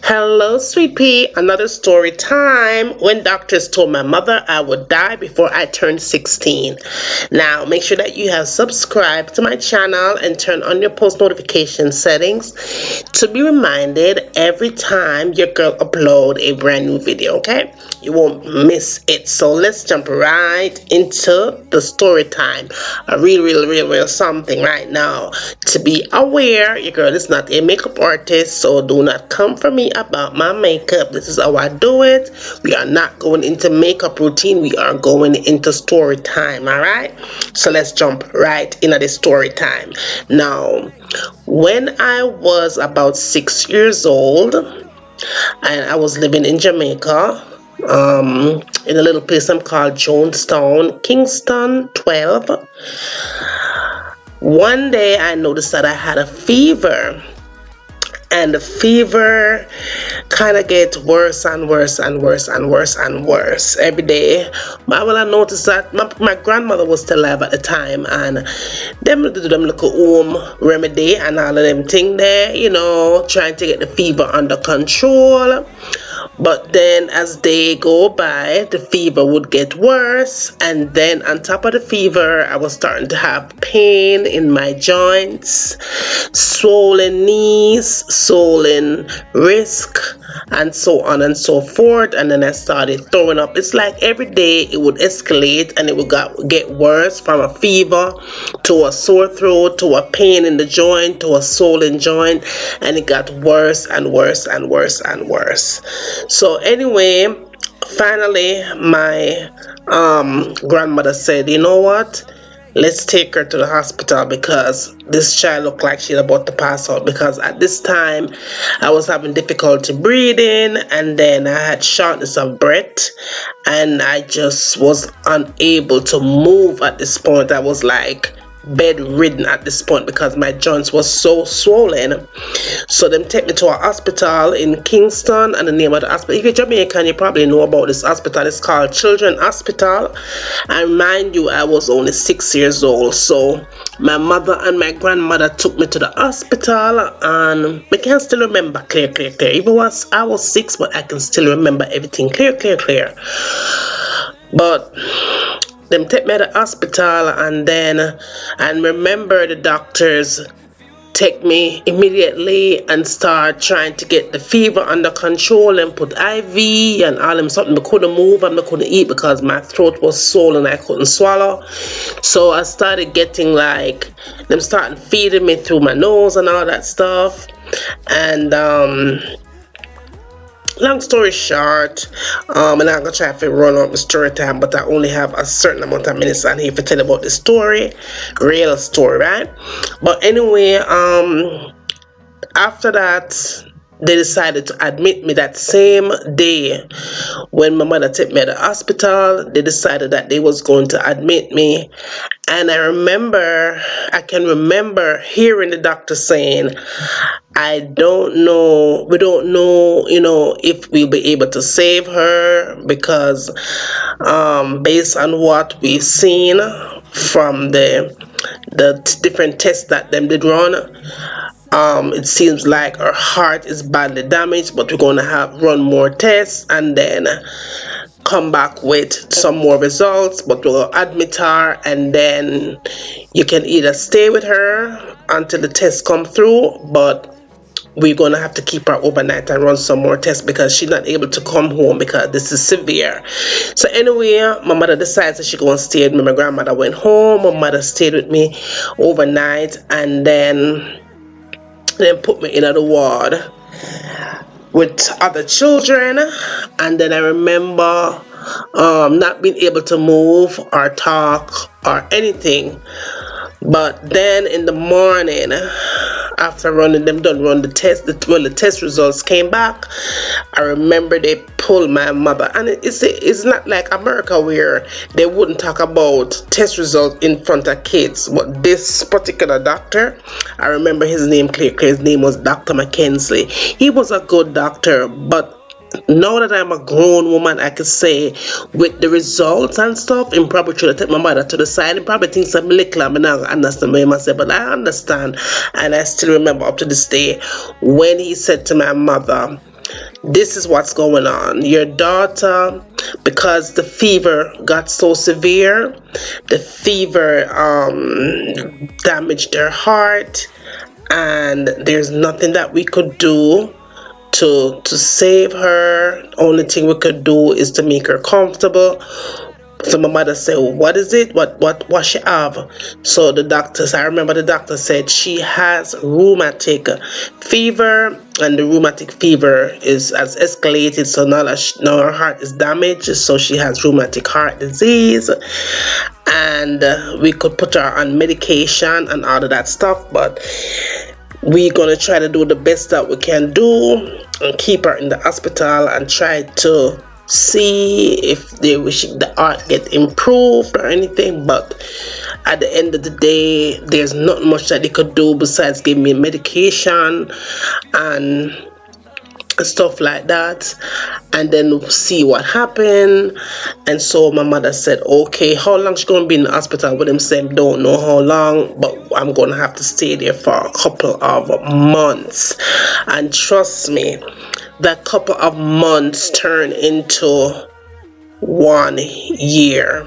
Hello, sweet pea. Another story time. When doctors told my mother I would die before I turned 16. Now, make sure that you have subscribed to my channel and turn on your post notification settings to be reminded every time your girl upload a brand new video, okay? You won't miss it. So let's jump right into the story time. A real something right now. To be aware, your girl is not a makeup artist, so do not come for me about my makeup. This is how I do it. We are not going into makeup routine. We are going into story time, all right? So let's jump right into the story time. Now, when I was about 6 years old, and I was living in Jamaica, in a little place I'm called Jonestown, Kingston 12. One day I noticed that I had a fever, and the fever kind of gets worse and worse and worse and worse and worse every day. But when I noticed that my grandmother was still alive at the time, and them do them little home remedy and all of them thing there, trying to get the fever under control. But then as they go by, the fever would get worse, and then on top of the fever, I was starting to have pain in my joints, swollen knees, swollen wrist, and so on and so forth. And then I started throwing up. It's like every day it would escalate, and it would get worse, from a fever to a sore throat to a pain in the joint to a swollen joint, and it got worse and worse and worse and worse. So anyway, finally my grandmother said, you know what, let's take her to the hospital because this child looked like she's about to pass out, because at this time I was having difficulty breathing, and then I had shortness of breath, and I just was unable to move at this point. I was like bedridden at this point because my joints was so swollen. So them take me to a hospital in Kingston, and the name of the hospital, if you're Jamaican, you probably know about this hospital. It's called Children's Hospital. And mind you, I was only 6 years old. So my mother and my grandmother took me to the hospital, and I can still remember clear. Even I was 6, but I can still remember everything clear. But them take me to the hospital, and remember the doctors take me immediately and start trying to get the fever under control and put IV and all them something. I couldn't move and I couldn't eat because my throat was swollen. I couldn't swallow. So I started getting like them starting feeding me through my nose and all that stuff. And long story short, I'm not gonna try to run out my story time, but I only have a certain amount of minutes on here to tell about the story, real story, right? But anyway, after that, they decided to admit me that same day. When my mother took me to the hospital, they decided that they was going to admit me. And I can remember hearing the doctor saying, we don't know, if we'll be able to save her, because based on what we've seen from the different tests that them did run, it seems like her heart is badly damaged, but we're going to run more tests and then come back with some more results. But we'll admit her, and then you can either stay with her until the tests come through, but we're going to have to keep her overnight and run some more tests because she's not able to come home because this is severe. So anyway, my mother decides that she's going to stay with me. My grandmother went home. My mother stayed with me overnight, and then put me in the ward with other children. And then I remember not being able to move or talk or anything. But then in the morning, after run the test, when the test results came back, I remember they pulled my mother. And it's not like America where they wouldn't talk about test results in front of kids. But this particular doctor, I remember his name clear. His name was Dr. Mackenzie. He was a good doctor, but now that I'm a grown woman, I could say with the results and stuff, and probably should have taken my mother to the side and probably think some little, I'm not understand what myself, but I understand. And I still remember up to this day when he said to my mother, this is what's going on. Your daughter, because the fever got so severe, the fever damaged her heart, and there's nothing that we could do to save her. Only thing we could do is to make her comfortable. So my mother said, "What is it? What she have?" So the doctors, I remember the doctor said she has rheumatic fever, and the rheumatic fever is has escalated. So now her heart is damaged. So she has rheumatic heart disease, and we could put her on medication and all of that stuff, but we're gonna try to do the best that we can do and keep her in the hospital and try to see if they wish the art get improved or anything. But at the end of the day, there's not much that they could do besides give me medication and stuff like that, and then see what happened. And so my mother said, okay, how long she gonna be in the hospital with him? Saying don't know how long, but I'm gonna have to stay there for a couple of months. And trust me, that couple of months turned into 1 year.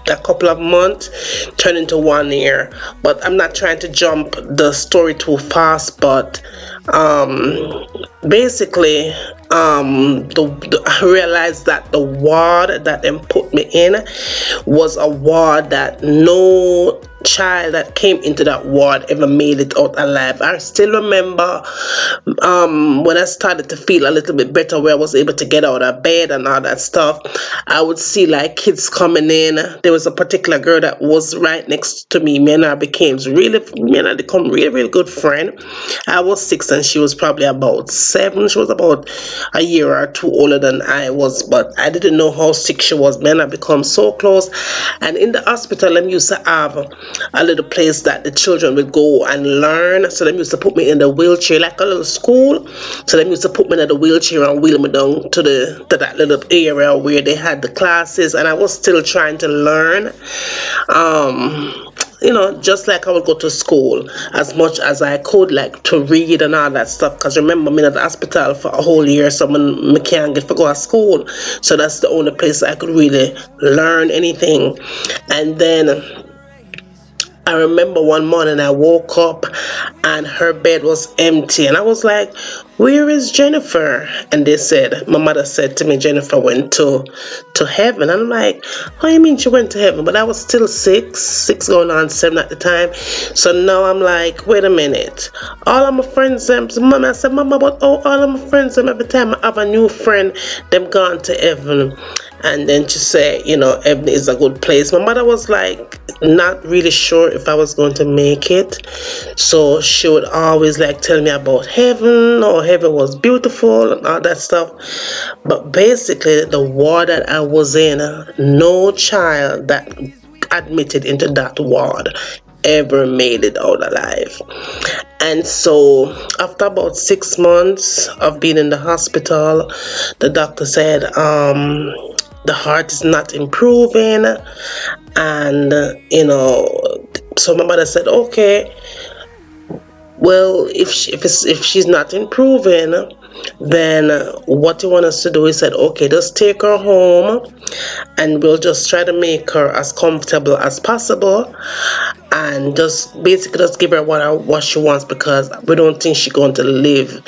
A couple of months turned into 1 year. But I'm not trying to jump the story too fast, but basically I realized that the ward that them put me in was a ward that no child that came into that ward ever made it out alive. I still remember when I started to feel a little bit better, where I was able to get out of bed and all that stuff, I would see like kids coming in. There was a particular girl that was right next to me. Me and her became really, me and her become really, really good friend. I was 6 and she was probably about 7. She was about a year or two older than I was, but I didn't know how sick she was. Me and her become so close. And in the hospital, I used to have a little place that the children would go and learn. So they used to put me in the wheelchair, like a little school. So they used to put me in the wheelchair and wheel me down to that little area where they had the classes, and I was still trying to learn. Just like I would go to school as much as I could, like to read and all that stuff. Because remember, I'm in the hospital for a whole year, so I can't get to go to school. So that's the only place I could really learn anything. And then I remember one morning I woke up and her bed was empty, and I was like, "Where is Jennifer?" And they said, my mother said to me, "Jennifer went to heaven." And I'm like, "How you mean she went to heaven?" But I was still six going on 7 at the time. So now I'm like, wait a minute. All of my friends, Mama, I said, "Mama, but all of my friends, every time I have a new friend, them gone to heaven." And then she said, heaven is a good place. My mother was like not really sure if I was going to make it, so she would always like tell me about heaven, or heaven was beautiful and all that stuff. But basically, the ward that I was in, no child that admitted into that ward ever made it out alive. And so after about 6 months of being in the hospital, the doctor said the heart is not improving. And so my mother said, okay, well, if she's not improving, then what you want us to do? He said, okay, just take her home and we'll just try to make her as comfortable as possible, and just basically just give her what she wants, because we don't think she's going to live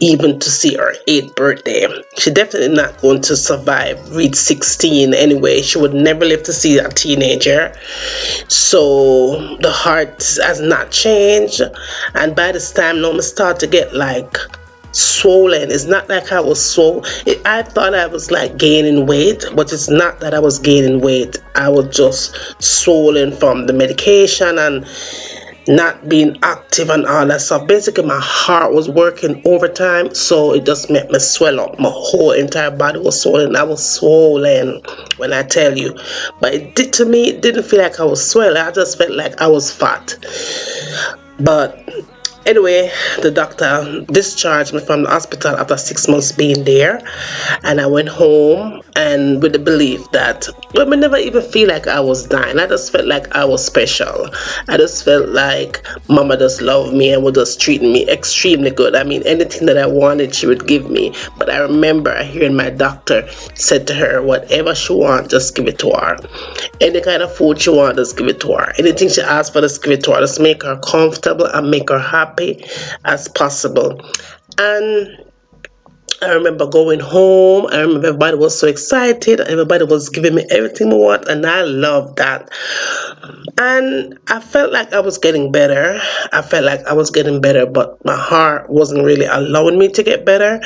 even to see her 8th birthday. She definitely not going to survive reach 16 anyway. She would never live to see a teenager. So the heart has not changed, and by this time now I start to get like swollen. It's not like I was I thought I was like gaining weight, but it's not that I was gaining weight. I was just swollen from the medication and not being active and all that stuff. Basically, my heart was working overtime, so it just made me swell up. My whole entire body was swollen. I was swollen when I tell you. But to me, it didn't feel like I was swollen. I just felt like I was fat. But Anyway, the doctor discharged me from the hospital after 6 months being there, and I went home and with the belief that, well, I never even feel like I was dying. I just felt like I was special. I just felt like Mama just loved me and was just treating me extremely good. I mean, anything that I wanted, she would give me. But I remember hearing my doctor said to her, whatever she wants, just give it to her. Any kind of food she wants, just give it to her. Anything she asks for, just give it to her. Just make her comfortable and make her happy as possible. And I remember going home. I remember everybody was so excited. Everybody was giving me everything I want, and I loved that. And I felt like I was getting better. I felt like I was getting better, but my heart wasn't really allowing me to get better.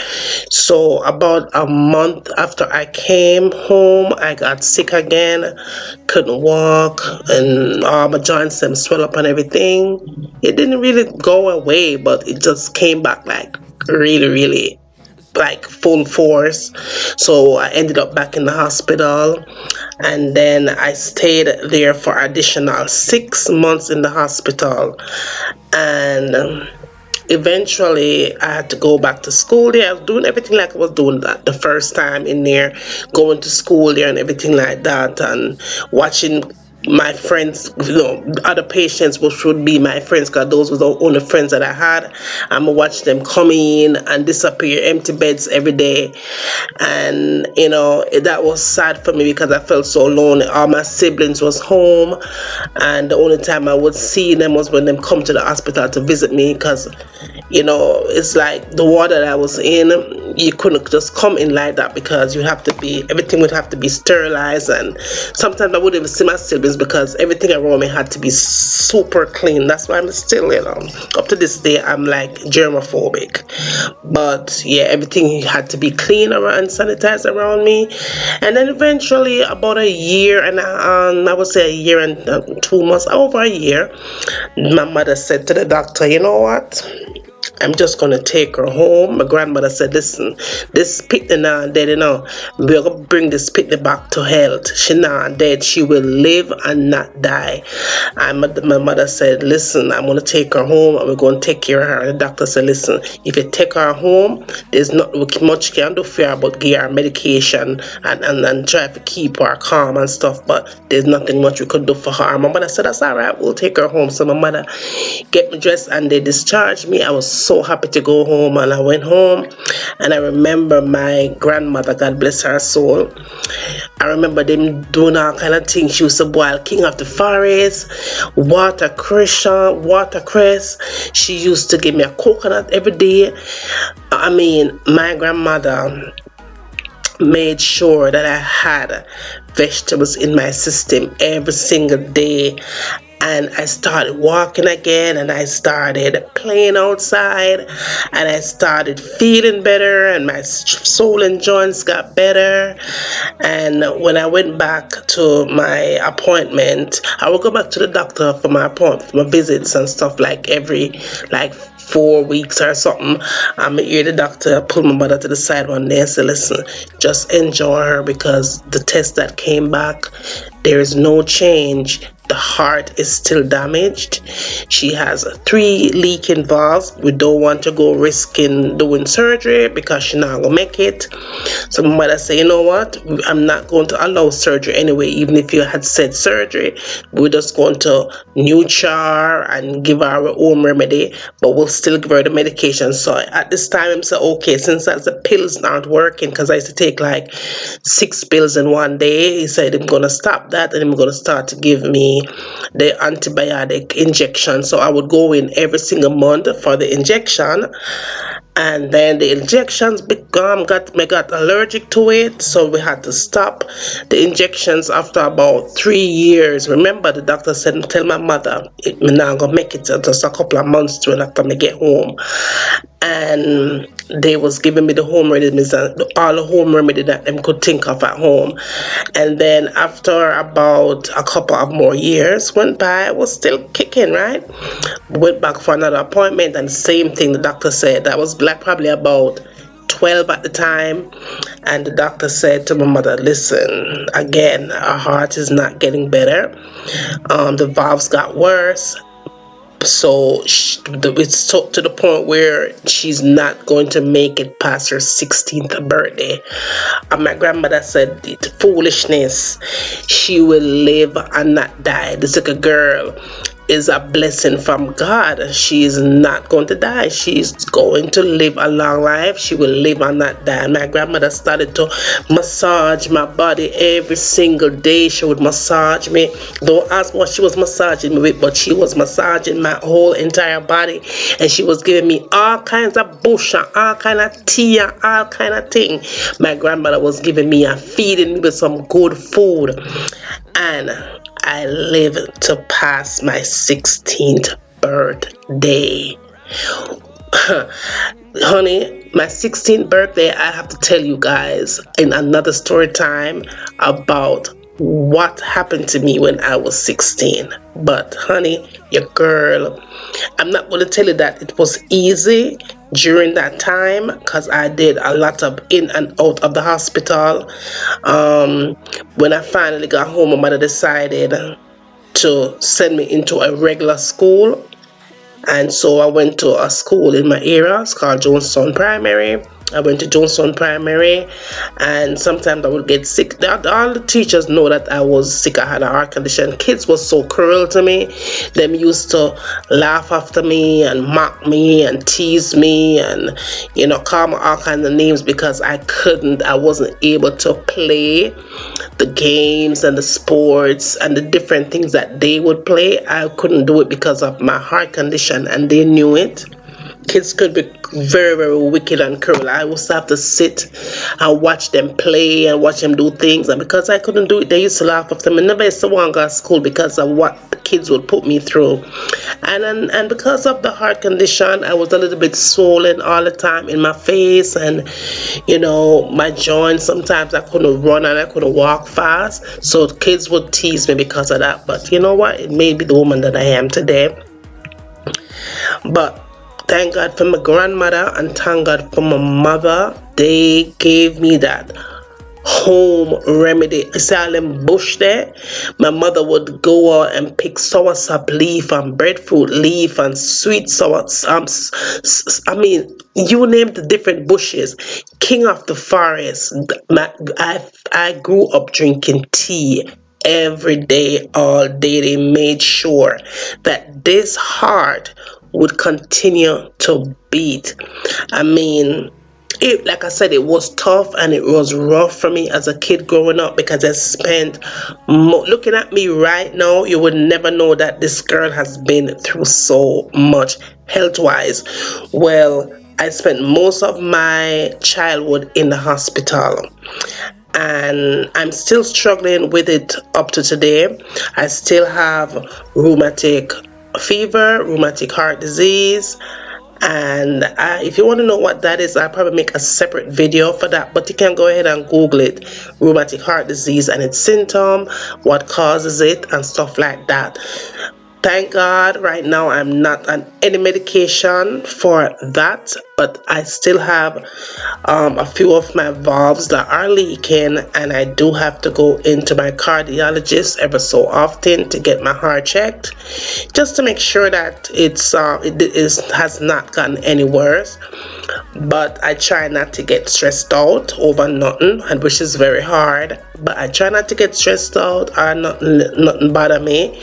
So about a month after I came home, I got sick again. Couldn't walk, and all my joints them swell up and everything. It didn't really go away, but it just came back like really, really like full force. So I ended up back in the hospital, and then I stayed there for additional 6 months in the hospital. And eventually I had to go back to school there. I was doing everything like I was doing that the first time in there, going to school there and everything like that, and watching my friends, other patients, which would be my friends, because those were the only friends that I had. I'm gonna watch them come in and disappear, empty beds every day. And that was sad for me because I felt so lonely. All my siblings was home, and the only time I would see them was when them come to the hospital to visit me, because it's like the water that I was in, you couldn't just come in like that, because everything would have to be sterilized. And sometimes I wouldn't even see my siblings because everything around me had to be super clean. That's why I'm still, up to this day, I'm like germophobic. But yeah, everything had to be clean around and sanitized around me. And then eventually, about a year and I would say a year and 2 months, over a year, my mother said to the doctor, you know what? I'm just gonna take her home. My grandmother said, listen, this pitney now dead, we're gonna bring this pitney back to health. She not dead, she will live and not die. And my mother said, listen, I'm gonna take her home and we're gonna take care of her. The doctor said, listen, if you take her home, there's not much you can do for her but give her medication and try to keep her calm and stuff, but there's nothing much we could do for her. My mother said, that's all right, we'll take her home. So my mother get me dressed and they discharged me. I was so happy to go home, and I went home. And I remember my grandmother, God bless her soul, I remember them doing all kind of things. She used to boil king of the forest, watercress. She used to give me a coconut every day. I mean, my grandmother made sure that I had vegetables in my system every single day. And I started walking again, and I started playing outside, and I started feeling better, and my soul and joints got better. And when I went back to my appointment, I would go back to the doctor for my appointment, for my visits and stuff, like every 4 weeks or something. I'm hear the doctor pull my mother to the side one day and say, listen, just enjoy her, because the test that came back, there is no change. The heart is still damaged. She has 3 leaking valves. We don't want to go risking doing surgery because she's not gonna make it. So my mother said, you know what? I'm not going to allow surgery anyway. Even if you had said surgery, we're just going to nurture and give her our home remedy, but we'll still give her the medication. So at this time, I'm saying, okay, since that's the pills aren't working, because I used to take like 6 pills in one day, he said, I'm gonna stop that, and I'm gonna start to give me the antibiotic injection. So I would go in every single month for the injection, and then the injections got allergic to it, so we had to stop the injections after about 3 years. Remember, the doctor said, tell my mother me not gonna make it just a couple of months to after me get home. And they was giving me the home remedies, all the home remedy that them could think of at home. And then after about a couple of more years went by, I was still kicking, right? Went back for another appointment, and same thing the doctor said. That was like probably about 12 at the time. And the doctor said to my mother, listen, again, our heart is not getting better. The valves got worse. So it's to the point where she's not going to make it past her 16th birthday. And my grandmother said, it's foolishness. She will live and not die. This little girl is a blessing from God. She is not going to die. She's going to live a long life. She will live and not die. My grandmother started to massage my body every single day. She would massage me. Don't ask what she was massaging me with, but she was massaging my whole entire body, and she was giving me all kinds of bush and all kind of tea and all kind of thing. My grandmother was giving me and feeding me with some good food, and I lived to pass my 16th birthday. Honey, my 16th birthday, I have to tell you guys in another story time about what happened to me when I was 16. But honey, your girl, I'm not going to tell you that it was easy during that time, because I did a lot of in and out of the hospital. When I finally got home, my mother decided to send me into a regular school, and so I went to a school in my area. It's called Jonestown Primary. I went to Jonestown Primary, and sometimes I would get sick. All the teachers know that I was sick. I had a heart condition. Kids was so cruel to me. Them used to laugh after me and mock me and tease me, and call me all kinds of names because I wasn't able to play the games and the sports and the different things that they would play. I couldn't do it because of my heart condition, and they knew it. Kids could be very, very wicked and cruel. I used to have to sit and watch them play and watch them do things, and because I couldn't do it, they used to laugh at them. And never used to want to go to school because of what the kids would put me through. And because of the heart condition, I was a little bit swollen all the time in my face, and my joints. Sometimes I couldn't run and I couldn't walk fast, so kids would tease me because of that. But you know what? It made me the woman that I am today. But thank God for my grandmother and thank God for my mother. They gave me that home remedy. You see all them bush there? My mother would go out and pick soursop leaf and breadfruit leaf and sweet sour. I mean, you name the different bushes. King of the forest. I grew up drinking tea every day, all day. They made sure that this heart would continue to beat. I mean, like I said, it was tough and it was rough for me as a kid growing up, because I spent looking at me right now, you would never know that this girl has been through so much health wise. Well, I spent most of my childhood in the hospital, and I'm still struggling with it up to today. I still have rheumatic fever, rheumatic heart disease, and if you want to know what that is, I'll probably make a separate video for that, but you can go ahead and Google it, rheumatic heart disease and its symptom, what causes it, and stuff like that. Thank God right now I'm not on any medication for that, but I still have a few of my valves that are leaking, and I do have to go into my cardiologist ever so often to get my heart checked, just to make sure that has not gotten any worse. But I try not to get stressed out over nothing, and which is very hard. But I try not to get stressed out or nothing bother me,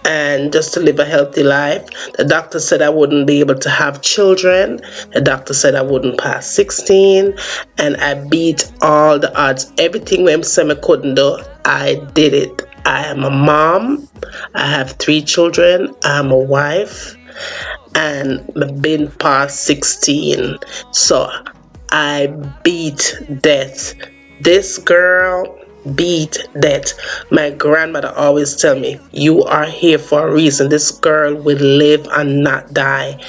and just to live a healthy life. The doctor said I wouldn't be able to have children. The doctor said I wouldn't pass 16, and I beat all the odds. Everything them said I couldn't do, I did it. I am a mom. I have 3 children. I'm a wife, and I've been past 16. So I beat death. This girl beat death. My grandmother always tell me, you are here for a reason. This girl will live and not die.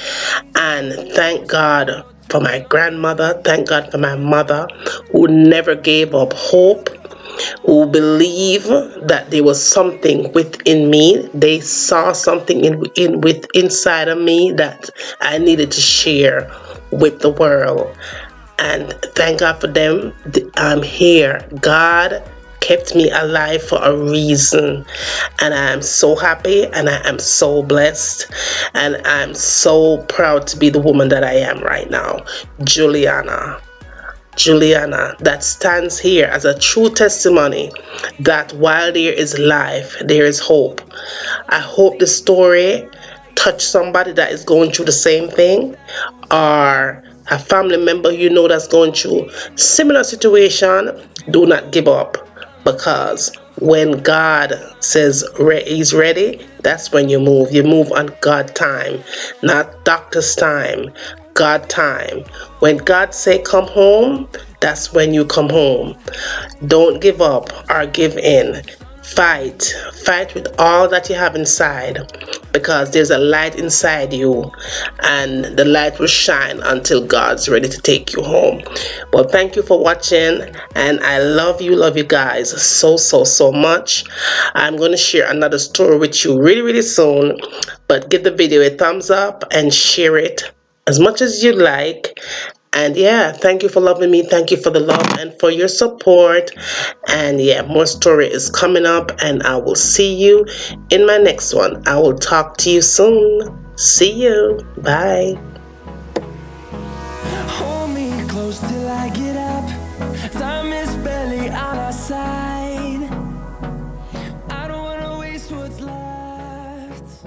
And thank God for my grandmother. Thank God for my mother, who never gave up hope, who believed that there was something within me. They saw something inside of me that I needed to share with the world. And thank God for them. I'm here. God kept me alive for a reason. And I am so happy and I am so blessed and I'm so proud to be the woman that I am right now. Juliana. Juliana, that stands here as a true testimony that while there is life, there is hope. I hope the story touched somebody that is going through the same thing, or a family member you know that's going through similar situation. Do not give up, because when God says He's ready, that's when you move. You move on God time, not doctor's time. God time. When God say come home, that's when you come home. Don't give up or give in. Fight. Fight with all that you have inside, because there's a light inside you and the light will shine until God's ready to take you home. Well, thank you for watching and I love you guys so much. I'm going to share another story with you really soon, but give the video a thumbs up and share it as much as you like. And yeah, thank you for loving me. Thank you for the love and for your support. And yeah, more story is coming up and I will see you in my next one. I will talk to you soon. See you. Bye. Hold me close till I get up. Time is barely on our side. I don't wanna waste what's left.